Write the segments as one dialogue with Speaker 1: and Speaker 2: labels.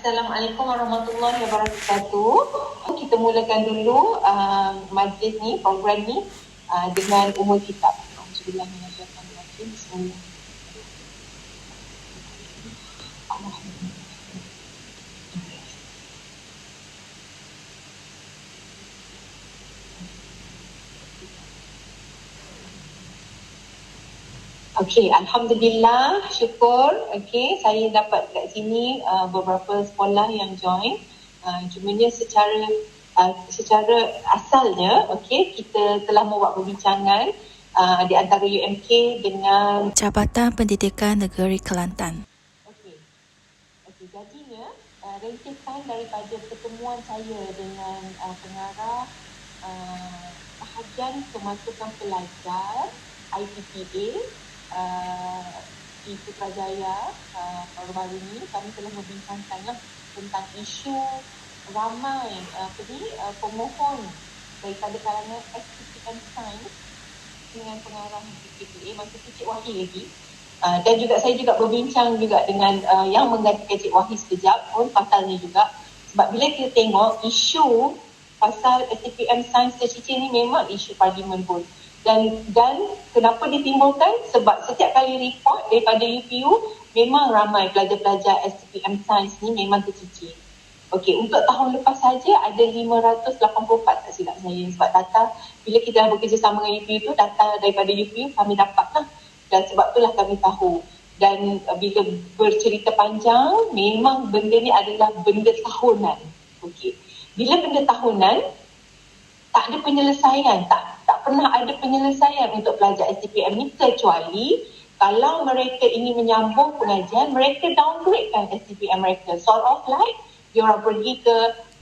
Speaker 1: Assalamualaikum warahmatullahi wabarakatuh. Kita mulakan dulu majlis ni, program ni dengan umul kitab. Bismillahirrahmanirrahim. Bismillah. Okey, Alhamdulillah, syukur. Okey, saya dapat kat sini beberapa sekolah yang join. Cumanya secara asalnya, okey, kita telah membuat perbincangan di antara UMK dengan
Speaker 2: Jabatan Pendidikan Negeri Kelantan.
Speaker 1: Okey, jadinya rintisan daripada pertemuan saya dengan pengarah bahagian pemasukan pelajar IPPA di Putrajaya baru-baru ini, kami telah membincangkan tentang isu ramai pemohon daripada kalangan SPM Sains dengan pengarah IPPA, masa tu Cik Wahid lagi. Dan juga saya juga berbincang juga dengan yang menggantikan Cik Wahid sekejap pun pasalnya juga. Sebab bila kita tengok isu pasal SPM Sains tercicir ni memang isu parlimen pun. Dan kenapa ditimbulkan? Sebab setiap kali report daripada UPU memang ramai pelajar-pelajar SPM Sains ni memang tercicir. Okey, untuk tahun lepas saja ada 584 tak silap saya. Sebab data bila kita dah bekerjasama dengan UPU tu, data daripada UPU kami dapat lah. Dan sebab itulah kami tahu. Dan bila bercerita panjang, memang benda ni adalah benda tahunan. Okey, bila benda tahunan, tak ada penyelesaian, tak pernah ada penyelesaian untuk pelajar STPM ni, kecuali kalau mereka ingin menyambung pengajian, mereka downgradekan STPM mereka. Sort of like diorang pergi ke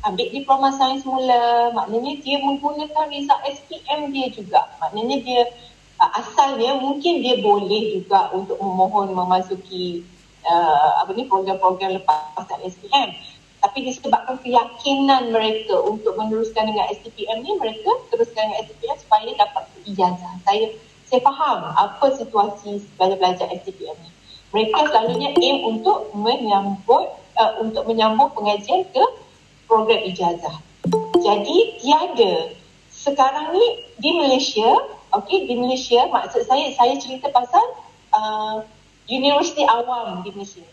Speaker 1: ambil diploma sains mula, maknanya dia menggunakan result SPM dia juga. Maknanya dia asalnya mungkin dia boleh juga untuk memohon memasuki program-program lepas SPM. Tapi disebabkan keyakinan mereka untuk meneruskan dengan STPM ni, mereka teruskan dengan STPM supaya dapat ijazah. Saya faham apa situasi pelajar-pelajar STPM ni. Mereka selalunya aim untuk menyambung pengajian ke program ijazah. Jadi tiada. Sekarang ni di Malaysia, di Malaysia, maksud saya cerita pasal universiti awam di Malaysia.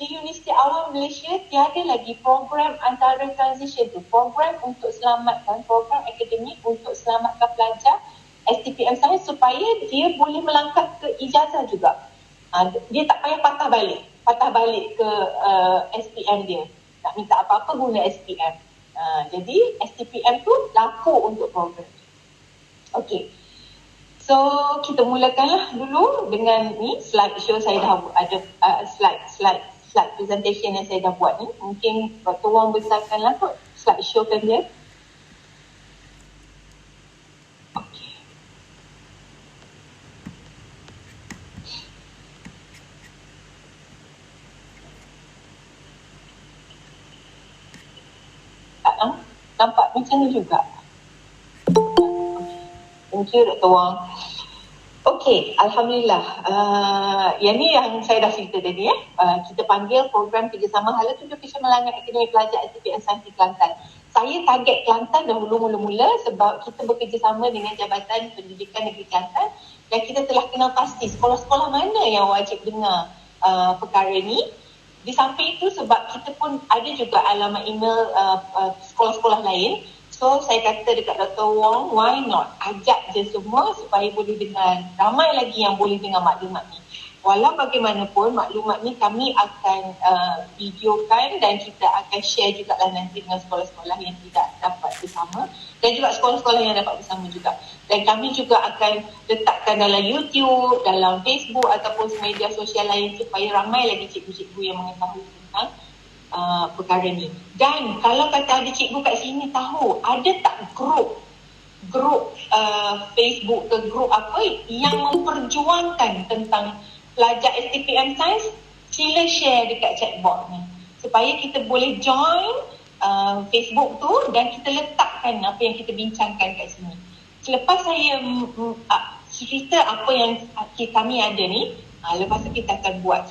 Speaker 1: Di Universiti Awam Malaysia tiada lagi program antara transition tu, program untuk selamatkan, program akademik untuk selamatkan pelajar STPM Sains supaya dia boleh melangkah ke ijazah juga. Dia tak payah patah balik ke SPM dia. Nak minta apa-apa guna SPM. Jadi STPM tu laku untuk program. Okey. So kita mulakanlah dulu dengan ni slide show. Saya dah ada slide presentation yang saya dah buat ni. Mungkin Dr. Wong besarkanlah kot slide show kan dia. Okay. Nampak macam ni juga. Thank you Dr. Wong. Okey, Alhamdulillah. Yang ni yang saya dah cerita tadi. Kita panggil program kerjasama Hala Tujuh Kecermalangan Akademik Pelajar STPM Sains di Kelantan. Saya target Kelantan dahulu mula-mula sebab kita bekerjasama dengan Jabatan Pendidikan Negeri Kelantan dan kita telah kenal pasti sekolah-sekolah mana yang wajib dengar perkara ni. Di samping itu sebab kita pun ada juga alamat email sekolah-sekolah lain. So, saya kata dekat Dr. Wong, why not? Ajak je semua supaya boleh dengar. Ramai lagi yang boleh dengar maklumat ni. Walau bagaimanapun, maklumat ni kami akan videokan dan kita akan share juga lah nanti dengan sekolah-sekolah yang tidak dapat bersama dan juga sekolah-sekolah yang dapat bersama juga. Dan kami juga akan letakkan dalam YouTube, dalam Facebook ataupun media sosial lain supaya ramai lagi cikgu-cikgu yang mengetahui tentang perkara ni. Dan kalau kata ada cikgu kat sini tahu, ada tak grup Facebook ke grup apa yang memperjuangkan tentang pelajar STPM Sains, sila share dekat chatbot ni supaya kita boleh join Facebook tu dan kita letakkan apa yang kita bincangkan kat sini. Selepas saya cerita apa yang kami ada ni, lepas tu kita akan buat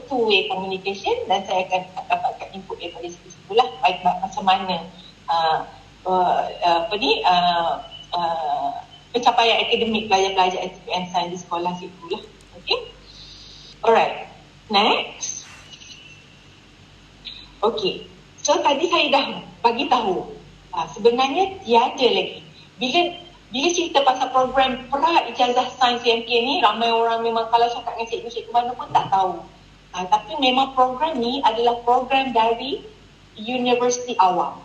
Speaker 1: two-way communication dan saya akan dapatkan input daripada situ lah macam mana pencapaian akademik pelajar-pelajar SPM Sains di sekolah situ lah. Okay. Alright. Next. Okay. So tadi saya dah bagi tahu sebenarnya tiada lagi. Bila cerita pasal program pra-ijazah sains UMK ni, ramai orang memang kalau cakap dengan cikgu mana pun tak tahu. Tapi memang program ni adalah program dari universiti awam.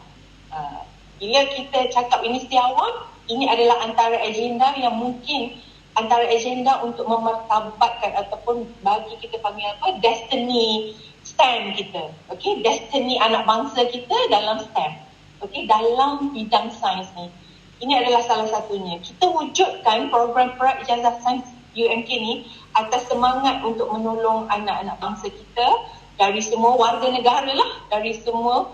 Speaker 1: Bila kita cakap universiti awam, ini adalah antara agenda yang mungkin antara agenda untuk memartabatkan ataupun bagi kita panggil destiny STEM kita. Okay, destiny anak bangsa kita dalam STEM. Okay, dalam bidang sains ni. Ini adalah salah satunya. Kita wujudkan program pra-ijazah sains UMK ni atas semangat untuk menolong anak-anak bangsa kita dari semua warga negara lah, dari seluruh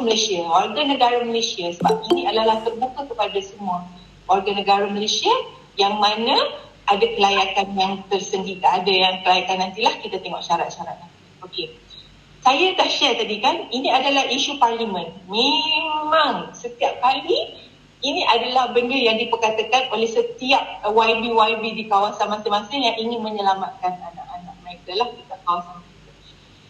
Speaker 1: Malaysia, warga negara Malaysia, sebab ini adalah terbuka kepada semua warga negara Malaysia yang mana ada kelayakan yang tersendiri, ada yang kelayakan nantilah kita tengok syarat-syarat. Okey. Saya dah share tadi kan, ini adalah isu parlimen. Memang setiap kali ini adalah benda yang diperkatakan oleh setiap YB di kawasan masing-masing yang ingin menyelamatkan anak-anak mereka lah di kawasan mereka.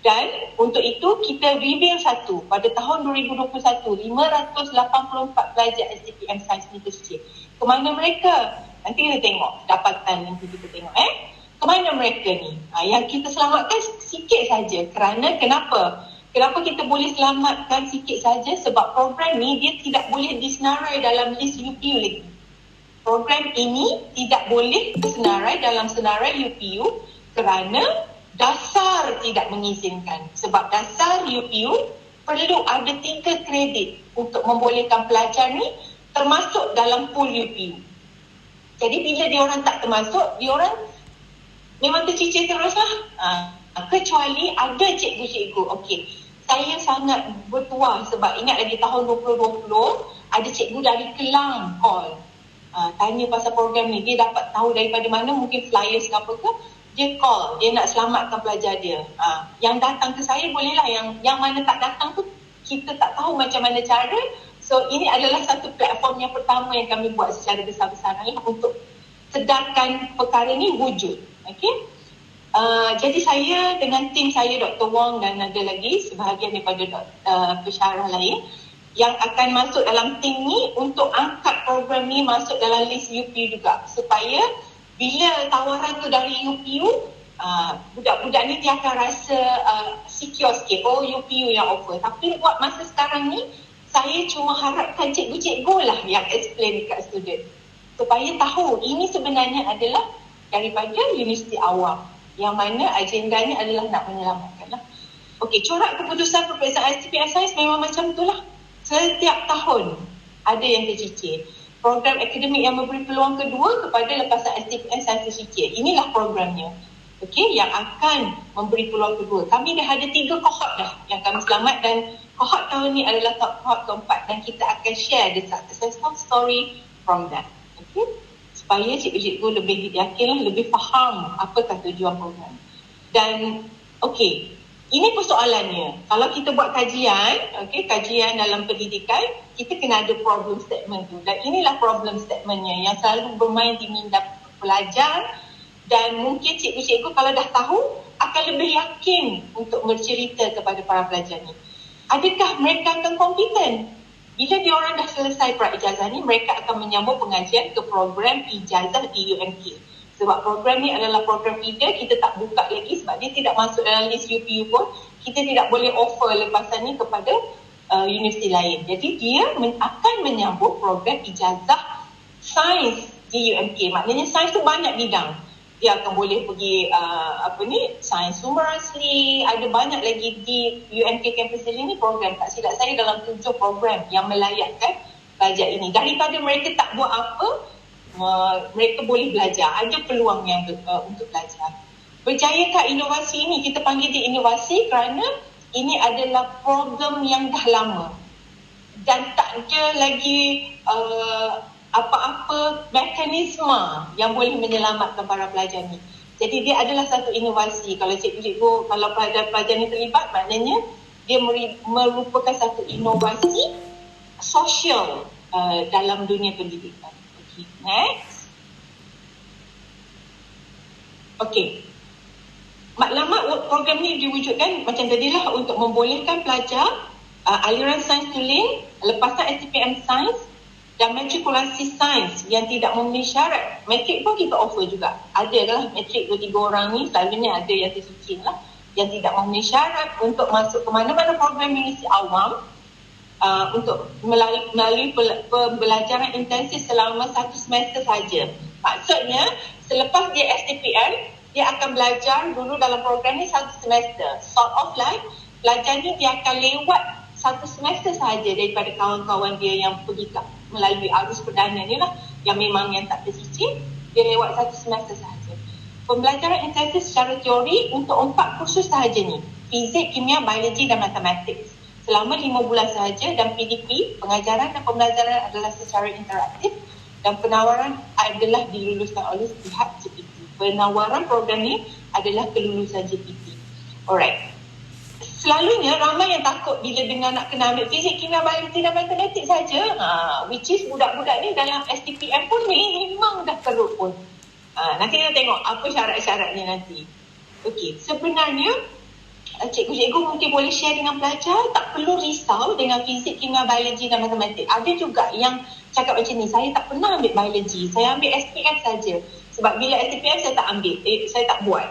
Speaker 1: Dan untuk itu kita reveal satu, pada tahun 2021, 584 pelajar STPM Sains ni tercicir. Kemana mereka? Nanti kita tengok dapatan, nanti kita tengok kemana mereka ni. Yang kita selamatkan sikit saja. Kerana kenapa kita boleh selamatkan sikit saja? Sebab program ni dia tidak boleh disenarai dalam list UPU lagi. Program ini tidak boleh disenarai dalam senarai UPU kerana dasar tidak mengizinkan. Sebab dasar UPU perlu ada 3 kredit untuk membolehkan pelajar ni termasuk dalam pool UPU. Jadi bila diorang tak termasuk, diorang memang tercicir terus lah. Kecuali ada cikgu-cikgu. Okey, saya sangat bertuah sebab ingat lagi tahun 2020 ada cikgu dari Kelang call, tanya pasal program ni. Dia dapat tahu daripada mana, mungkin flyers ke apa ke, dia call, dia nak selamatkan pelajar dia. Yang datang ke saya bolehlah, yang mana tak datang tu kita tak tahu macam mana cara. So ini adalah satu platform yang pertama yang kami buat secara besar-besaran untuk sedarkan perkara ni wujud. Okay? Jadi saya dengan tim saya, Dr. Wong dan ada lagi sebahagian daripada pensyarah lain yang akan masuk dalam tim ni untuk angkat program ni masuk dalam list UPU juga, supaya bila tawaran tu dari UPU, budak-budak ni dia akan rasa secure sikit. Oh, UPU yang offer. Tapi buat masa sekarang ni, saya cuma harapkan cikgu-cikgu lah yang explain dekat student, supaya tahu ini sebenarnya adalah daripada universiti awam, yang mana agendanya adalah nak menyelamatkan lah. Okey, corak keputusan peperiksaan STPM Sains memang macam itulah. Setiap tahun ada yang tercicir. Program akademik yang memberi peluang kedua kepada lepasan STPM Sains tercicir. Inilah programnya. Okey, yang akan memberi peluang kedua. Kami dah ada 3 kohort dah yang kami selamat, dan kohort tahun ni adalah kohort keempat, dan kita akan share the successful story from that. Okey, supaya cikgu-cikgu lebih yakin, lebih faham apakah tujuan program. Dan okey, ini persoalannya. Kalau kita buat kajian, okey, kajian dalam pendidikan, kita kena ada problem statement tu. Dan inilah problem statementnya yang selalu bermain di minda pelajar. Dan mungkin cikgu-cikgu kalau dah tahu akan lebih yakin untuk bercerita kepada para pelajar ni. Adakah mereka akan kompeten? Bila diorang dah selesai pra-ijazah ni, mereka akan menyambung pengajian ke program ijazah di UMK. Sebab program ni adalah program feeder, kita tak buka lagi sebab dia tidak masuk dalam list UPU pun. Kita tidak boleh offer lepasan ni kepada universiti lain. Jadi dia akan menyambung program ijazah sains di UMK. Maknanya sains tu banyak bidang. Dia akan boleh pergi Science Humorously, ada banyak lagi di UMK campus ini program. Tak silap saya dalam 7 program yang melayakkan pelajar ini. Daripada mereka tak buat apa, mereka boleh belajar. Ada peluang yang untuk belajar. Berjayakah inovasi ini? Kita panggil dia inovasi kerana ini adalah program yang dah lama dan tak ada lagi apa-apa mekanisme yang boleh menyelamatkan para pelajar ni. Jadi dia adalah satu inovasi. Kalau cikgu-cikgu, kalau pelajar-pelajar ni terlibat, maknanya dia merupakan satu inovasi sosial dalam dunia pendidikan. Okay, next. Okay. Maklumat program ni diwujudkan macam tadilah untuk membolehkan pelajar aliran sains tulen, lepasan STPM sains dan matrikulasi sains yang tidak memenuhi syarat. Matrik pun kita offer juga. Ada lah matrik 2-3 orang ni, selalunya ada yang tersuci lah, yang tidak memenuhi syarat untuk masuk ke mana-mana program universiti awam untuk melalui pembelajaran intensif selama 1 semester saja. Maksudnya selepas dia STPM, dia akan belajar dulu dalam program ni 1 semester. Sort of like pelajar ni dia akan lewat 1 semester sahaja daripada kawan-kawan dia yang pergi melalui arus perdana ni lah, yang memang yang tak tersuci, dia lewat 1 semester sahaja. Pembelajaran intensif secara teori untuk 4 kursus sahaja ni, fizik, kimia, biologi dan matematik, selama 5 bulan sahaja. Dan PDP, pengajaran dan pembelajaran adalah secara interaktif dan penawaran adalah diluluskan oleh pihak JPT. Penawaran program ni adalah kelulusan JPT. Alright. Selalunya ramai yang takut bila dengar nak kena ambil fizik, kimia, biologi dan matematik saja. Which is budak-budak ni dalam STPM pun memang dah teruk pun. Nanti kita tengok apa syarat-syaratnya nanti. Okey, sebenarnya cikgu-cikgu mungkin boleh share dengan pelajar, tak perlu risau dengan fizik, kimia, biologi dan matematik. Ada juga yang cakap macam ni, saya tak pernah ambil biologi, saya ambil SPM saja. Sebab bila SPM saya tak ambil, saya tak buat.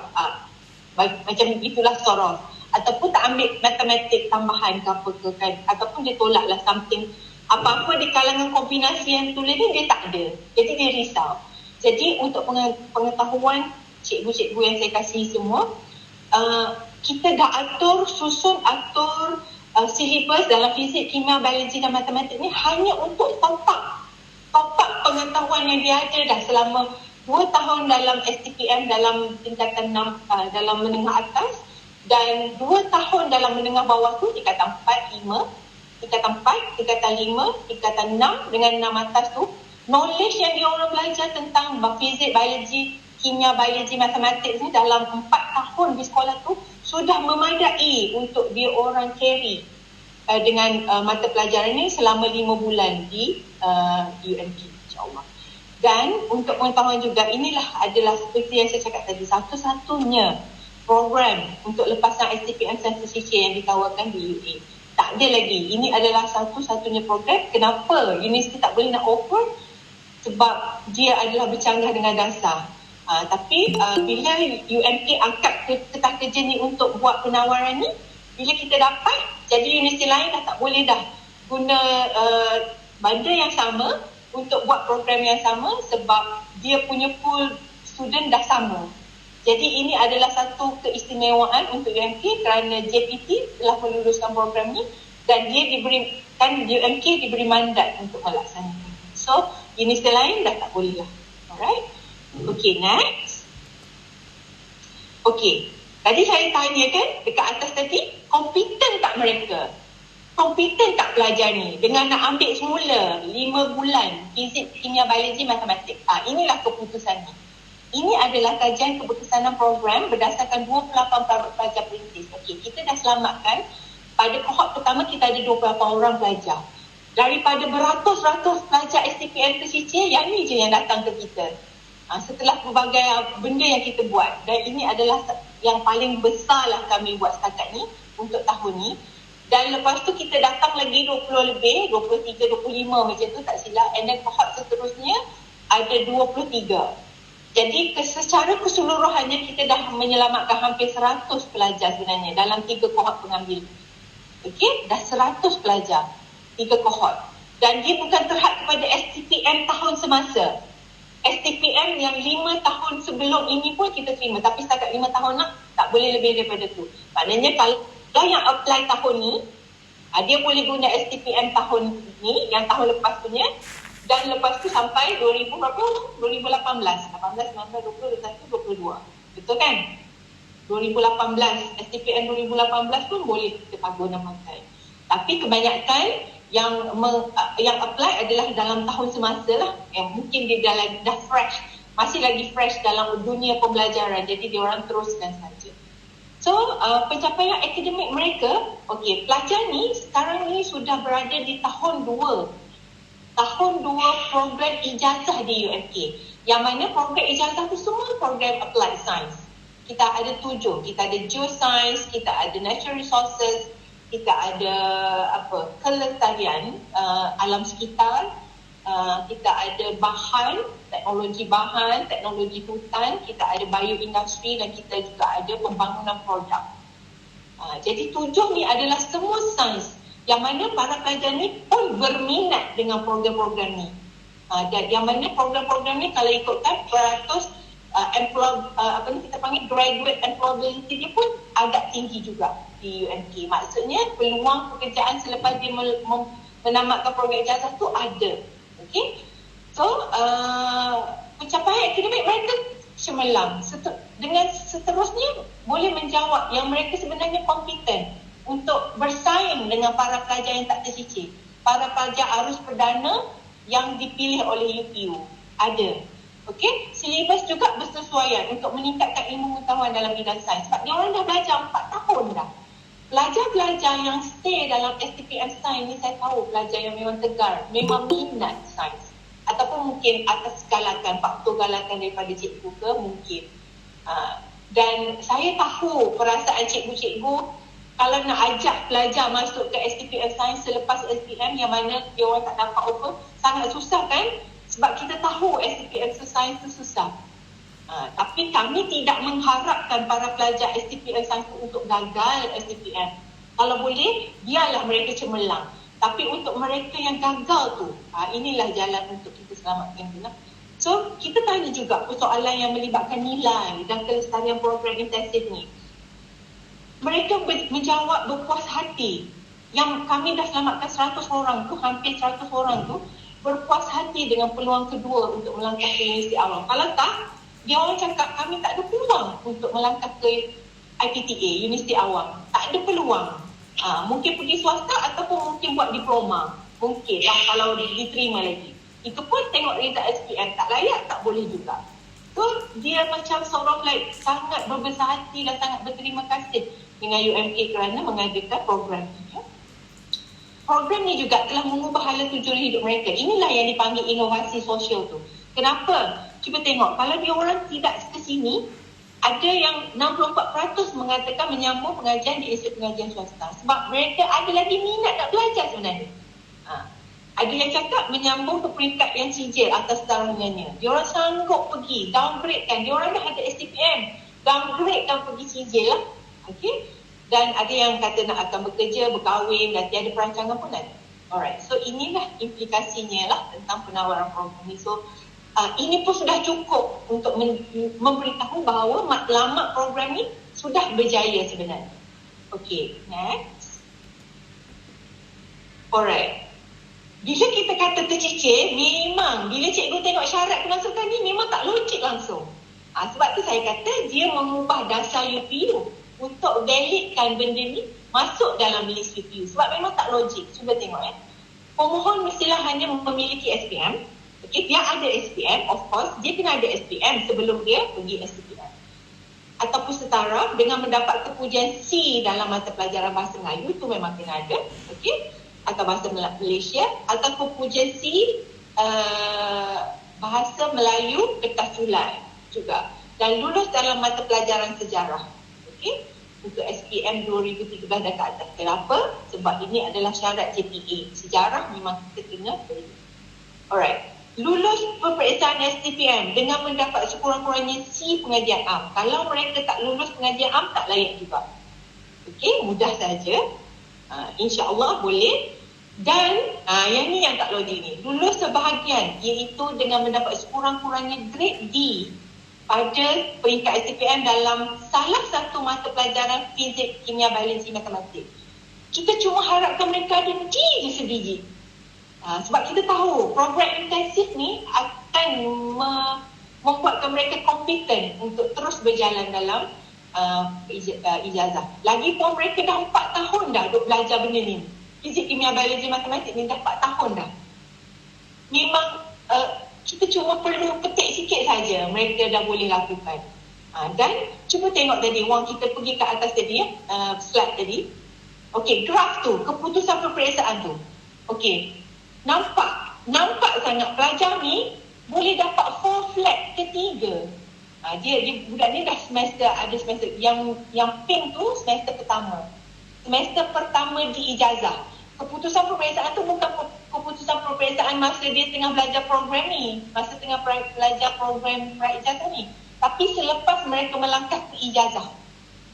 Speaker 1: Macam itulah Soros. Ataupun tak ambil matematik tambahan ke apa ke kan. Ataupun dia tolaklah something. Apa-apa di kalangan kombinasi yang tulis ni dia tak ada. Jadi dia risau. Jadi untuk pengetahuan cikgu-cikgu yang saya kasih semua, kita dah susun atur syllabus dalam fizik, kimia, biologi dan matematik ni hanya untuk top up pengetahuan yang dia ada dah selama 2 tahun dalam STPM dalam tingkatan 6 dalam menengah atas, dan 2 tahun dalam menengah bawah tu tingkatan 4, 5, tingkatan 4, tingkatan 5, tingkatan 6 dengan 6 atas tu, knowledge yang dia orang belajar tentang fizik, biologi, kimia, biologi, matematik ni dalam 4 tahun di sekolah tu sudah memadai untuk dia orang carry dengan mata pelajaran ni selama 5 bulan di UMP, insyaAllah. Dan untuk pengetahuan juga, inilah adalah seperti yang saya cakap tadi, satu-satunya program untuk lepasan STPM Sains yang ditawarkan di UA. Tak ada lagi. Ini adalah satu-satunya program. Kenapa universiti tak boleh nak offer? Sebab dia adalah bercanggah dengan dasar. Tapi bila UMK angkat ketah kerja ni untuk buat penawaran ni, bila kita dapat, jadi universiti lain dah tak boleh dah guna benda yang sama untuk buat program yang sama sebab dia punya pool student dah sama. Jadi ini adalah satu keistimewaan untuk UMK kerana JPT telah meluluskan program ni dan UMK diberi mandat untuk melaksanakan. So, universiti lain dah tak boleh lah. Alright? Okay, next. Okay, tadi saya tanya kan dekat atas tadi, kompeten tak mereka? Kompeten tak pelajar ni dengan nak ambil semula 5 bulan fizik, kimia, biologi, matematik? Inilah keputusan ni. Ini adalah kajian keberkesanan program berdasarkan 28 pelajar perintis. Okey, kita dah selamatkan. Pada kohort pertama kita ada 28 orang pelajar. Daripada beratus-ratus pelajar STPM tercicir, yang ni je yang datang ke kita. Setelah berbagai benda yang kita buat. Dan ini adalah yang paling besar lah kami buat setakat ni untuk tahun ni. Dan lepas tu kita datang lagi 20 lebih, 23, 25 macam tu tak silap. And then kohort seterusnya ada 23. Jadi secara keseluruhannya kita dah menyelamatkan hampir 100 pelajar sebenarnya dalam 3 kohort pengambil. Okey, dah 100 pelajar 3 kohort. Dan dia bukan terhad kepada STPM tahun semasa. STPM yang 5 tahun sebelum ini pun kita terima. Tapi setakat 5 tahun nak, tak boleh lebih daripada tu. Maknanya kalau yang apply tahun ni, dia boleh guna STPM tahun ni, yang tahun lepas punya. Dan lepas tu sampai 2018, 19, 20, 21, 22. Betul kan? 2018, STPM 2018 pun boleh kita gunakan. Tapi kebanyakan yang apply adalah dalam tahun semasa lah. Yang mungkin dia dah fresh, masih lagi fresh dalam dunia pembelajaran. Jadi dia orang teruskan saja. So, pencapaian akademik mereka, Okey, pelajar ni sekarang ni sudah berada di tahun 2. Tahun 2 program ijazah di UMK. Yang mana program ijazah tu semua program applied science. Kita ada 7. Kita ada geoscience, kita ada natural resources, kita ada kelestarian, alam sekitar, kita ada teknologi bahan, teknologi hutan, kita ada bioindustri dan kita juga ada pembangunan produk. Jadi 7 ni adalah semua sains yang mana para pelajar ni pun berminat dengan program-program ni. Dan yang mana program-program ni kalau ikutkan peratus kita panggil graduate employability dia pun agak tinggi juga di UMK. Maksudnya peluang pekerjaan selepas dia menamatkan program ijazah tu ada. Okay? So, pencapaian akademik mereka cemerlang. Dengan seterusnya boleh menjawab yang mereka sebenarnya kompeten untuk bersaing dengan para pelajar yang tak tercicir. Para pelajar arus perdana yang dipilih oleh UPU. Ada. Okey, silibus juga bersesuaian untuk meningkatkan ilmu pengetahuan dalam bidang sains. Sebab dia orang dah belajar 4 tahun dah. Pelajar-pelajar yang stay dalam STPM Sains ni saya tahu pelajar yang memang tegar, memang minat sains. Ataupun mungkin atas galakan, faktor galakan daripada cikgu ke mungkin. Dan saya tahu perasaan cikgu-cikgu kalau nak ajak pelajar masuk ke STPM Sains selepas SPM yang mana dia orang tak dapat offer, sangat susah kan? Sebab kita tahu STPM Sains itu susah. Tapi kami tidak mengharapkan para pelajar STPM Sains untuk gagal STPM. Kalau boleh, biarlah mereka cemerlang. Tapi untuk mereka yang gagal tu, inilah jalan untuk kita selamatkan dia. So, kita tanya juga persoalan yang melibatkan nilai dan kelestarian program intensif ni. Mereka menjawab berpuas hati. Yang kami dah selamatkan 100 orang tu, hampir 100 orang tu, berpuas hati dengan peluang kedua untuk melangkah ke Universiti Awam. Kalau tak, dia orang cakap kami tak ada peluang untuk melangkah ke IPTA, Universiti Awam. Tak ada peluang. Mungkin pergi swasta ataupun mungkin buat diploma. Mungkin lah kalau diterima lagi. Itu pun tengok result SPM, tak layak, tak boleh juga. So, dia macam seorang like sangat berbesar hati dan sangat berterima kasih dengan UMK kerana mengadakan program ini. Program ni juga telah mengubah hala tujuan hidup mereka. Inilah yang dipanggil inovasi sosial tu. Kenapa? Cuba tengok, kalau dia orang tidak ke sini, ada yang 64% mengatakan menyambung pengajian di institut pengajian swasta. Sebab mereka ada lagi minat nak belajar sebenarnya. Ada yang cakap menyambung ke peringkat yang sijil atas tarangannya. Dia orang sanggup pergi, downgrade kan. Dia orang dah ada STPM, downgrade kan pergi sijil lah. Okay? Dan ada yang kata nak akan bekerja, berkahwin dan tiada perancangan pun ada. Alright, so inilah implikasinya lah tentang penawaran program ni. So, ini pun sudah cukup untuk memberitahu bahawa matlamat program ni sudah berjaya sebenarnya. Okay, next. Alright. Bila kita kata tercicir, memang bila cikgu tengok syarat kemasukan ni memang tak logik langsung. Sebab tu saya kata dia mengubah dasar UPU untuk validkan benda ni masuk dalam list UPU. Sebab memang tak logik. Cuba tengok pemohon mestilah hanya memiliki SPM. Okay, dia ada SPM, of course. Dia kena ada SPM sebelum dia pergi SPM. Ataupun setara dengan mendapat kepujian C dalam mata pelajaran bahasa Melayu, itu memang kena ada. Okay? Atau bahasa Malaysia. Atau kepujian C bahasa Melayu kertas sulai juga. Dan lulus dalam mata pelajaran sejarah. Okay? Untuk SPM 2013 dan ke atas. Kenapa? Sebab ini adalah syarat JPA. Sejarah memang kita kena beri. Alright. Lulus peperiksaan STPM dengan mendapat sekurang-kurangnya C pengajian am. Kalau mereka tak lulus pengajian am, tak layak juga. Okey, mudah saja. InsyaAllah boleh. Dan yang ni yang tak logik ni. Lulus sebahagian iaitu dengan mendapat sekurang-kurangnya grade D pada peringkat STPM dalam salah satu mata pelajaran fizik, kimia, biologi, matematik. Kita cuma harapkan mereka ada D je sebiji. Sebab kita tahu program intensif ni akan membuatkan mereka kompeten untuk terus berjalan dalam ijazah. Lagipun mereka dah 4 tahun dah duk belajar benda ni. Fizik, kimia, biologi, matematik ni dah 4 tahun dah. Memang kita cuma perlu petik sikit saja mereka dah boleh lakukan. Dan cuba tengok tadi, wang kita pergi ke atas tadi slide tadi. Okey, draft tu, keputusan peperiksaan tu. Okey, nampak sangat pelajar ni boleh dapat 4 flat ketiga. Dia budak ni dah ada semester yang pink tu semester pertama. Semester pertama di ijazah. Keputusan peperiksaan tu bukan keputusan peperiksaan masa dia tengah belajar program ni, masa tengah belajar program pra-ijazah ni, tapi selepas mereka melangkah ke ijazah.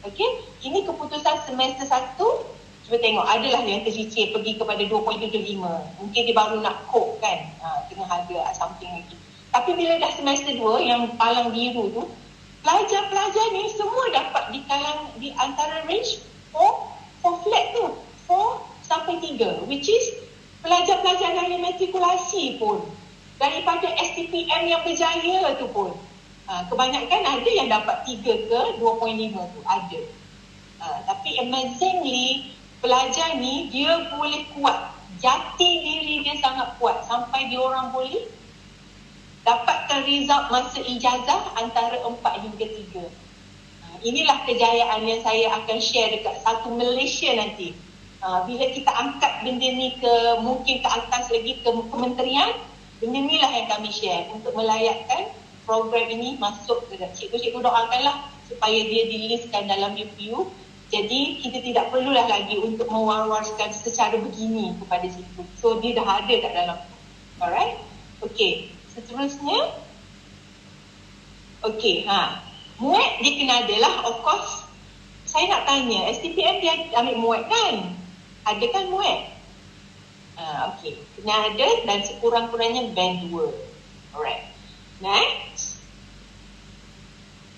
Speaker 1: Okey, ini keputusan semester 1. Cuba tengok, adalah yang tercicir pergi kepada 2.75. Mungkin dia baru nak cope kan, tengah ada something lagi. Tapi bila dah semester 2 yang palang biru tu, pelajar-pelajar ni semua dapat di antara range 4 flat tu, 4 sampai 3, which is pelajar-pelajar dari matrikulasi pun, daripada STPM yang berjaya tu pun, kebanyakan ada yang dapat 3 ke 2.5 tu, ada. Tapi amazingly, pelajar ni dia boleh kuat, jati diri dia sangat kuat sampai dia orang boleh dapatkan result masa ijazah antara 4 hingga 3. Inilah kejayaan yang saya akan share dekat satu Malaysia nanti. Bila kita angkat benda ni mungkin ke atas lagi ke kementerian, benda ni lah yang kami share untuk melayakkan program ini masuk ke cikgu-cikgu. Doakanlah supaya dia dilistkan dalam UPU. Jadi kita tidak perlulah lagi untuk mewar-warkan secara begini kepada cikgu. So dia dah ada kat dalam. Alright? Okay. Seterusnya. Okay. MUET dia kena ada lah. Of course. Saya nak tanya. STPM dia ambil MUET kan? Ada kan MUET? Okay. Kena ada dan sekurang-kurangnya band 2. Alright. Next.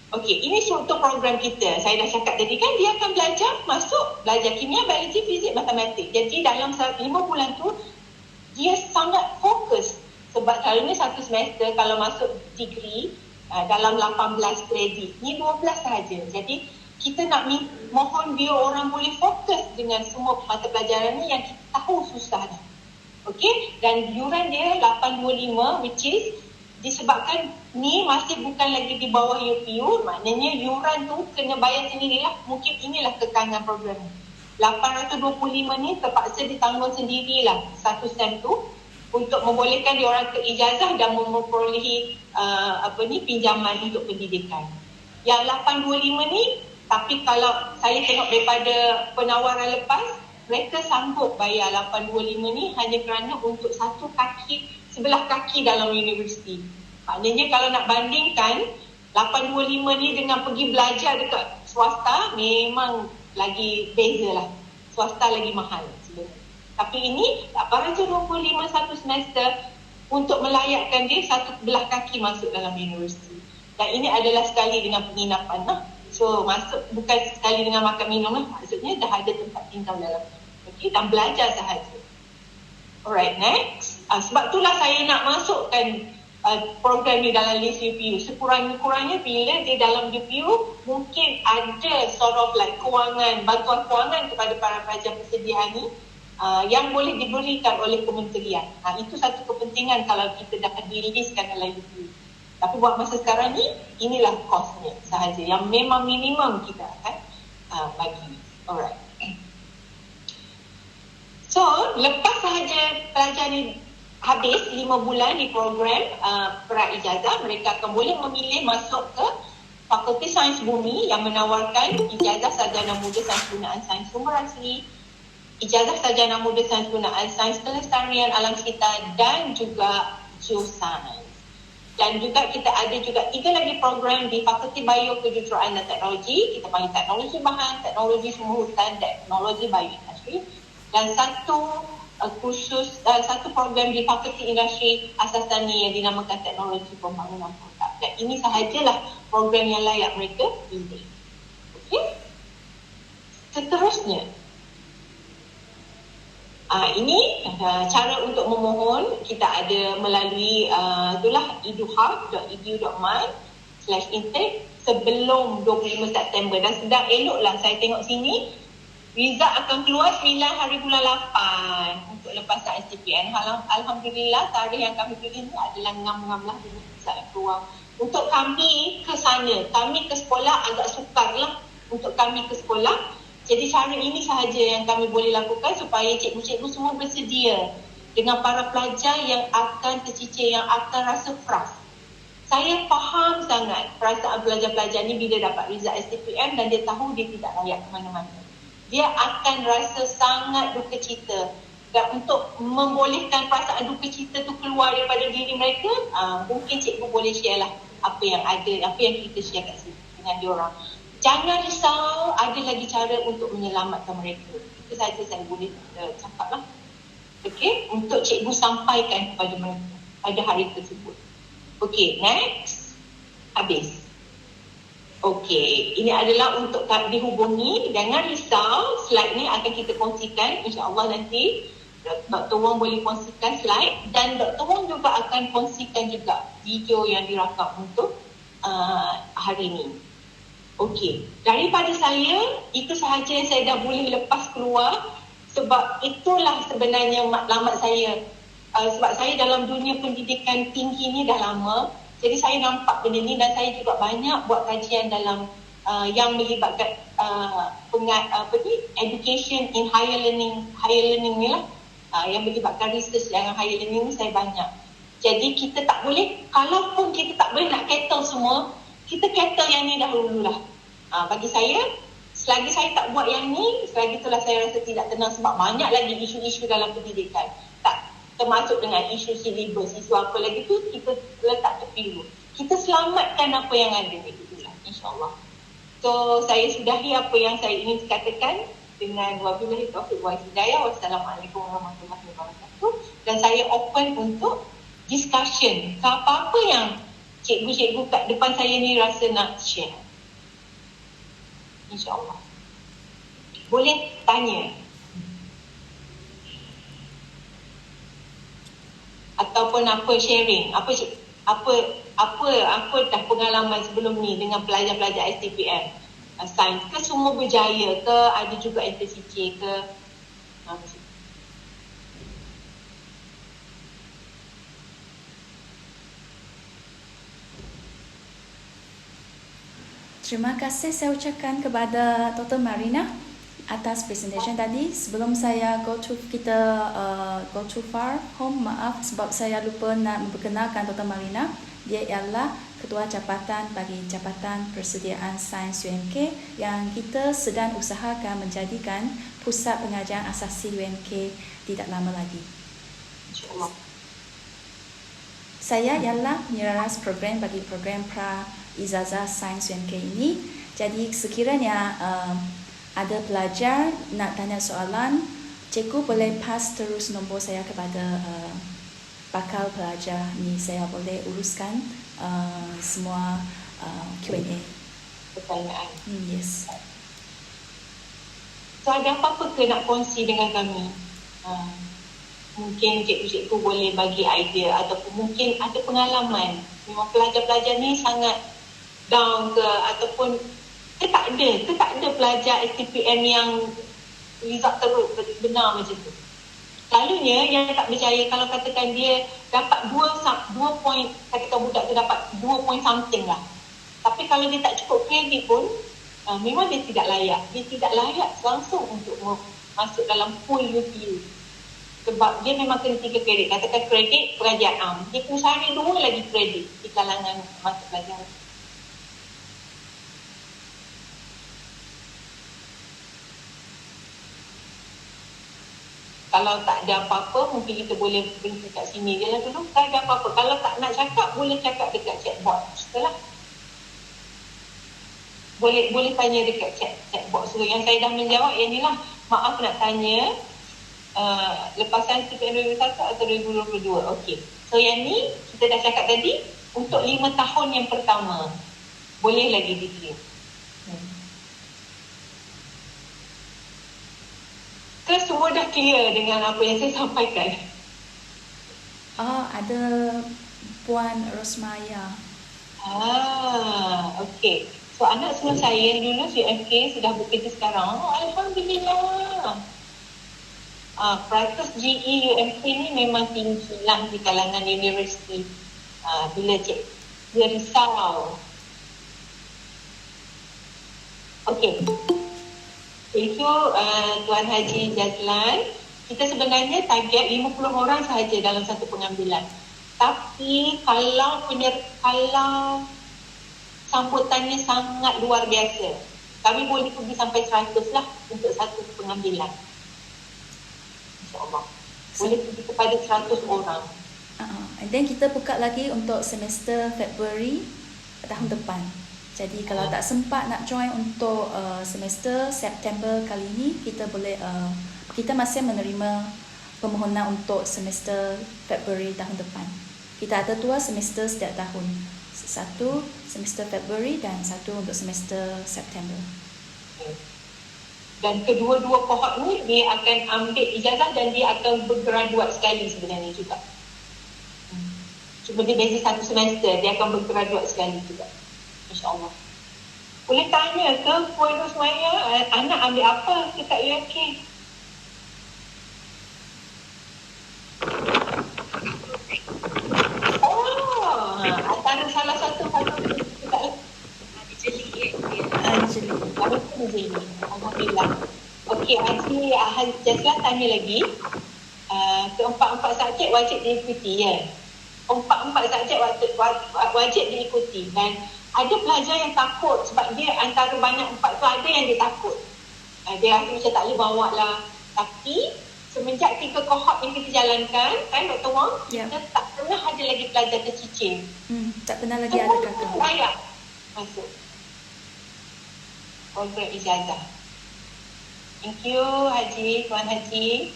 Speaker 1: Okey, ini struktur program kita. Saya dah cakap tadi kan, dia akan belajar kimia, biologi, fizik, matematik. Jadi dalam 5 bulan tu, dia sangat fokus. Sebab selalunya satu semester kalau masuk degree, dalam 18 kredit, ni 12 sahaja. Jadi kita nak mohon dia orang boleh fokus dengan semua mata pelajaran ni yang kita tahu susah ni. Okey, dan yuran dia 825, which is disebabkan ni masih bukan lagi di bawah UPU, maknanya yuran tu kena bayar sendirilah. Mungkin inilah kekangan program ni. 825 ni terpaksa ditanggung sendirilah satu sem tu untuk membolehkan diorang ke ijazah dan memperolehi pinjaman untuk pendidikan. Yang 825 ni, tapi kalau saya tengok daripada penawaran lepas, mereka sanggup bayar 825 ni hanya kerana untuk sebelah kaki dalam universiti. Maknanya kalau nak bandingkan 825 ni dengan pergi belajar dekat swasta, memang lagi beza lah. Swasta lagi mahal sebenarnya. Tapi ini 825 satu semester untuk melayakkan dia satu belah kaki masuk dalam universiti. Dan ini adalah sekali dengan penginapan lah. So masuk bukan sekali dengan makan minum lah. Maksudnya dah ada tempat tinggal dalam. Okay, dan belajar sahaja. Alright, next. Sebab itulah saya nak masukkan program ni dalam list UPU. Sekurang-kurangnya bila dia dalam UPU, mungkin ada sort of like bantuan kewangan kepada para pelajar bersedia ni yang boleh diberikan oleh kementerian. Itu satu kepentingan kalau kita dapat diliskan dalam UPU. Tapi buat masa sekarang ni, inilah kosnya sahaja yang memang minimum kita akan bagi. Alright. So, lepas sahaja pelajar ni habis 5 bulan di program pra-ijazah, mereka akan boleh memilih masuk ke Fakulti Sains Bumi yang menawarkan ijazah sarjana muda sains gunaan sains sumber asli, ijazah sarjana muda sains gunaan sains kelestarian alam sekitar dan juga geosains. Dan juga kita ada juga 3 lagi program di Fakulti Bio Kejuruteraan dan Teknologi. Kita panggil teknologi bahan, teknologi sumber hutan, teknologi bioindustri. Dan satu program di Fakulti Industri Asas Tani yang dinamakan Teknologi Pembangunan Produk. Dan ini sahajalah program yang layak mereka pilih. Okey. Seterusnya, ini cara untuk memohon. Kita ada melalui itulah eduhub.edu.my/intake sebelum 25 September. Dan sedang eloklah saya tengok sini, result akan keluar 9 hari bulan 8 untuk lepasan STPN. Alhamdulillah, tarikh yang kami pilih ni adalah ngam-ngam lah result keluar. Untuk kami ke sana, kami ke sekolah agak sukar lah untuk kami ke sekolah. Jadi cara ini sahaja yang kami boleh lakukan supaya cikgu-cikgu semua bersedia dengan para pelajar yang akan tercicir, yang akan rasa frust. Saya faham sangat perasaan pelajar-pelajar ni bila dapat result STPM dan dia tahu dia tidak layak ke mana-mana. Dia akan rasa sangat duka cita. Dan untuk membolehkan perasaan duka cita tu keluar daripada diri mereka, mungkin cikgu boleh share lah apa yang ada, apa yang kita share kat sini dengan diorang. Jangan risau, ada lagi cara untuk menyelamatkan mereka. Itu saja saya boleh cakap lah. Okey, untuk cikgu sampaikan kepada mereka pada hari tersebut. Okey, next. Habis. Okey, ini adalah untuk dihubungi. Jangan risau, slide ni akan kita kongsikan. InsyaAllah nanti Dr. Wong boleh kongsikan slide. Dan Dr. Wong juga akan kongsikan juga video yang dirakam untuk hari ini. Okey, daripada saya, itu sahaja yang saya dah boleh lepas keluar. Sebab itulah sebenarnya matlamat saya. Sebab saya dalam dunia pendidikan tinggi ni dah lama. Jadi saya nampak benda ni dan saya juga banyak buat kajian dalam yang melibatkan education in higher learning ni lah. Yang melibatkan research yang higher learning ni saya banyak. Jadi kita tak boleh, kalaupun kita tak boleh nak kettle semua, kita kettle yang ni dahulu lah. Bagi saya, selagi saya tak buat yang ni, selagi itulah saya rasa tidak tenang sebab banyak lagi isu-isu dalam pendidikan. Tak termasuk dengan isu syllabus, isu apa lagi tu kita letak tepi dulu. Kita selamatkan apa yang ada ni itulah, insyaAllah. So, saya sudahi apa yang saya ingin katakan dengan wabillahi taufiq wal hidayah. Wassalamualaikum warahmatullahi wabarakatuh. Dan saya open untuk discussion. Apa-apa yang cikgu-cikgu kat depan saya ni rasa nak share. InsyaAllah. Boleh tanya. Ataupun apa sharing. Apa dah pengalaman sebelum ni dengan pelajar-pelajar STPM. Sains ke semua berjaya ke, ada juga yang tercicir ke.
Speaker 2: Terima kasih saya ucapkan kepada Dr. Marina atas presentation tadi. Sebelum saya go too far, maaf sebab saya lupa nak memperkenalkan Dr. Marina. Dia ialah Ketua Jabatan bagi Jabatan Persediaan Sains UMK yang kita sedang usahakan menjadikan pusat pengajian asasi UMK tidak lama lagi.
Speaker 1: InsyaAllah.
Speaker 2: Saya ialah penyelaras program bagi program Ijazah Sains UMK ini. Jadi sekiranya ada pelajar nak tanya soalan, cikgu boleh pass terus nombor saya kepada bakal pelajar ni. Saya boleh uruskan semua Q&A.
Speaker 1: Pertanyaan.
Speaker 2: Yes.
Speaker 1: So ada apa-apa ke nak kongsi dengan kami? Mungkin cikgu-cikgu boleh bagi idea ataupun mungkin ada pengalaman. Memang pelajar-pelajar ni sangat down ke ataupun tak ada pelajar STPM yang result teruk benar macam tu. Selalunya yang tak berjaya kalau katakan dia dapat 2 point, katakan budak tu dapat 2 point something lah. Tapi kalau dia tak cukup kredit pun memang dia tidak layak. Dia tidak layak langsung untuk masuk dalam pool UTU. Sebab dia memang kena 3 kredit. Katakan kredit pengajian am. Dia kena cari 2 lagi kredit di kalangan mata pelajaran. Kalau tak ada apa-apa, mungkin kita boleh berhenti kat sini je lah dulu. Tak ada apa-apa. Kalau tak nak cakap, boleh cakap dekat chat box. Setelah boleh tanya dekat chat box. So, yang saya dah menjawab, yang ni lah. Maaf nak tanya, lepasan STPM 2021 atau 2022? Okey. So, yang ni, kita dah cakap tadi, untuk 5 tahun yang pertama, boleh lagi dikirim. Semua dah clear dengan apa yang saya sampaikan?
Speaker 2: Ada Puan Rosmaya.
Speaker 1: Okey. So anak semua saya lulus UMK sudah bekerja sekarang. Alhamdulillah. Practice GE UMK ni memang tinggi lah di kalangan universiti. Bila dia risau. Okey. Itu Tuan Haji Jazlan, kita sebenarnya target 50 orang sahaja dalam satu pengambilan. Tapi kalau sambutannya sangat luar biasa, kami boleh pergi sampai 100 lah untuk satu pengambilan. InsyaAllah. Boleh pergi kepada 100 orang.
Speaker 2: And then kita buka lagi untuk semester Februari tahun depan. Jadi kalau tak sempat nak join untuk semester September kali ini, kita boleh kita masih menerima permohonan untuk semester Februari tahun depan. Kita ada 2 semester setiap tahun. Satu semester Februari dan satu untuk semester September.
Speaker 1: Dan kedua-dua kohort ni dia akan ambil ijazah dan dia akan bergraduat sekali sebenarnya juga. Cuma dia beza satu semester, dia akan bergraduat sekali juga. InsyaAllah. Boleh tanya ke Puan Rosmaya, anak ambil apa dekat UMK? Oh, antara salah satu fakulti dekat Anjali. Alhamdulillah. Okey, Haji Jazlan tanya lagi. Keempat-empat subjek wajib diikuti ya. Empat subjek wajib diikuti, dan ada pelajar yang takut sebab dia antara banyak 4 tu ada yang dia takut. Dia rasa macam tak boleh bawa lah. Tapi semenjak 3 kohort yang kita jalankan, kan Dr. Wong, kita tak pernah ada lagi pelajar tercicir.
Speaker 2: Tak pernah lagi ada kakak.
Speaker 1: Layak masuk program ijazah. Thank you Haji, Tuan Haji.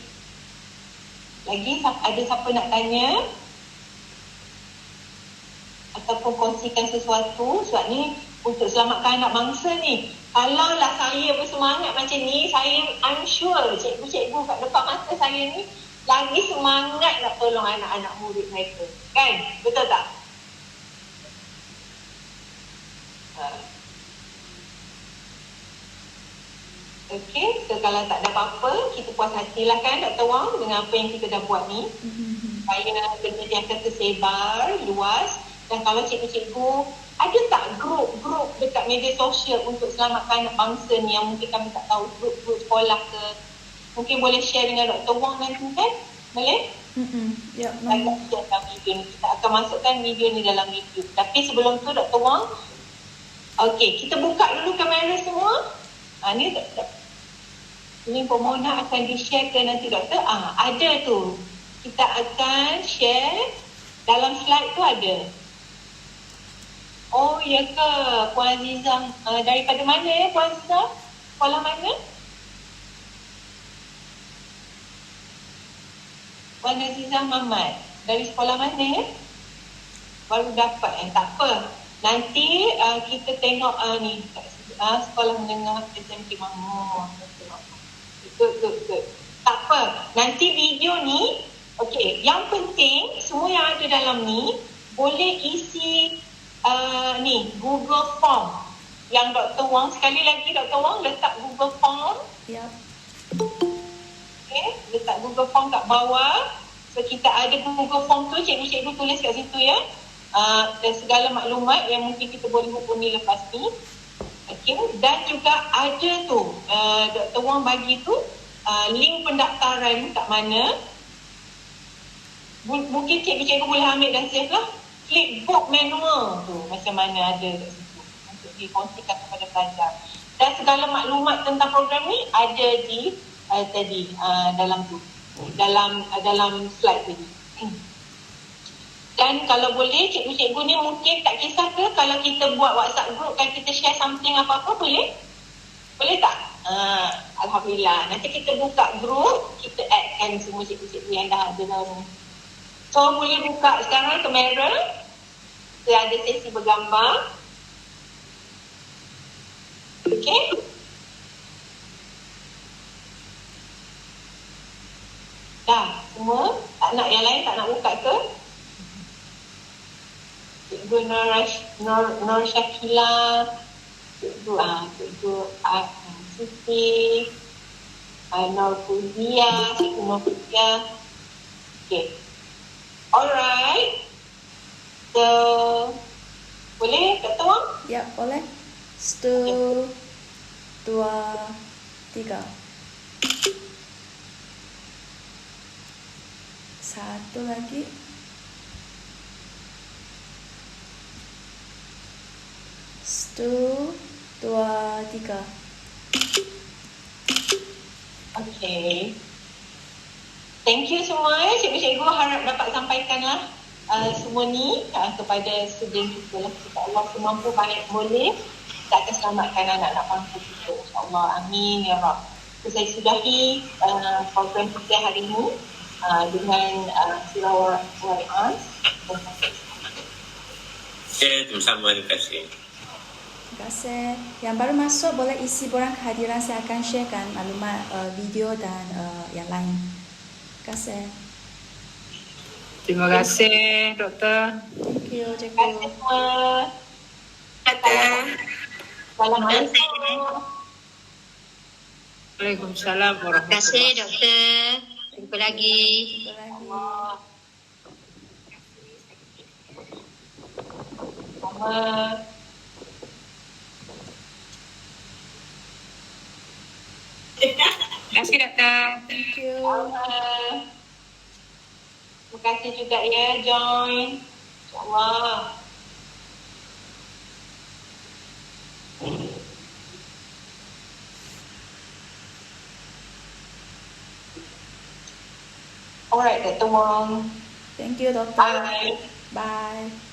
Speaker 1: Lagi ada siapa nak tanya? Ataupun kongsikan sesuatu. Sebab ni untuk selamatkan anak bangsa ni. Kalaulah saya bersemangat macam ni, I'm sure cikgu-cikgu kat depan mata saya ni lagi semangat nak tolong anak-anak murid mereka. Kan? Betul tak? Okey, so kalau tak ada apa-apa, kita puas hatilah kan Dr. Wong dengan apa yang kita dah buat ni. Supaya benda ni akan tersebar luas. Dan kalau cikgu-cikgu ada tak grup-grup dekat media sosial untuk selamatkan anak bangsa ni yang mungkin kami tak tahu, grup-grup sekolah ke, mungkin boleh share dengan Dr. Wong nanti kan? Boleh?
Speaker 2: Ya,
Speaker 1: kita akan masukkan video ni dalam YouTube. Tapi sebelum tu Dr. Wong, okey, kita buka dulu kamera semua. Ni link permohonan akan di-share ke nanti doktor. Ada tu. Kita akan share dalam slide tu ada. Oh, ya ke Puan Azizah? Daripada mana ya Puan Azizah? Sekolah mana? Puan Azizah Muhammad. Dari sekolah mana ya? Baru dapat tak apa. Nanti kita tengok ni sekolah menengah SMK Mahmud. Good. Tak apa. Nanti video ni, okey, yang penting semua yang ada dalam ni boleh isi ni Google Form yang Dr. Wong, sekali lagi Dr. Wong letak Google Form.
Speaker 2: Ya.
Speaker 1: Okey, letak Google Form kat bawah. So kita ada Google Form tu, cikgu-cikgu tulis kat situ ya. Dan segala maklumat yang mungkin kita boleh hubungi lepas ni. Okay. Dan juga ada tu Dr. Wong bagi tu link pendaftaran kat mana. Mungkin cikgu-cikgu boleh ambil dan save lah. Flipbook manual tu macam mana ada kat situ untuk dikongsikan kepada pelajar. Dan segala maklumat tentang program ni ada di dalam tu, dalam slide tadi. Dan kalau boleh cikgu-cikgu ni mungkin tak kisah ke kalau kita buat WhatsApp group kan, kita share something apa-apa boleh? Boleh tak? Alhamdulillah. Nanti kita buka group, kita addkan semua cikgu-cikgu yang dah ada dalam. So boleh buka sekarang kamera. Kita ada sesi bergambar. Okay. Dah semua? Tak nak yang lain, tak nak buka ke? Cikgu Nur Syakila, Cikgu Siti, Nur Fuzia, Cikgu Nur Fuzia. Okay. Alright. So, boleh Dr. Wong?
Speaker 2: Ya, boleh. 1, 2, 3. Satu lagi. Satu, dua, tiga.
Speaker 1: Okay. Thank you semua. Cikgu-cikgu harap dapat sampaikanlah semua ni kepada student kita lah. Jika Allah semampu banyak boleh, kita akan selamatkan anak-anak bangsa kita. InsyaAllah. Amin. Ya Rab. So, saya sudahi program kita hari ini dengan surah Al-Quran.
Speaker 3: Ya, sama-sama. Terima kasih.
Speaker 2: Terima kasih. Yang baru masuk boleh isi borang kehadiran, saya akan sharekan maklumat video dan yang lain. Terima kasih.
Speaker 4: Terima kasih, Doktor.
Speaker 2: Thank you,
Speaker 1: Terima kasih
Speaker 2: cikgu.
Speaker 1: semua. Assalamualaikum.
Speaker 4: Waalaikumsalam
Speaker 5: Terima kasih
Speaker 4: warahmatullahi
Speaker 5: doktor. Jumpa lagi.
Speaker 2: Jumpa lagi.
Speaker 1: Sama.
Speaker 4: Terima kasih, Doktor.
Speaker 2: Thank you.
Speaker 1: Terima kasih juga ya join. InsyaAllah. Alright, Dr. Wong.
Speaker 2: Thank you, doktor.
Speaker 1: Bye.
Speaker 2: Bye.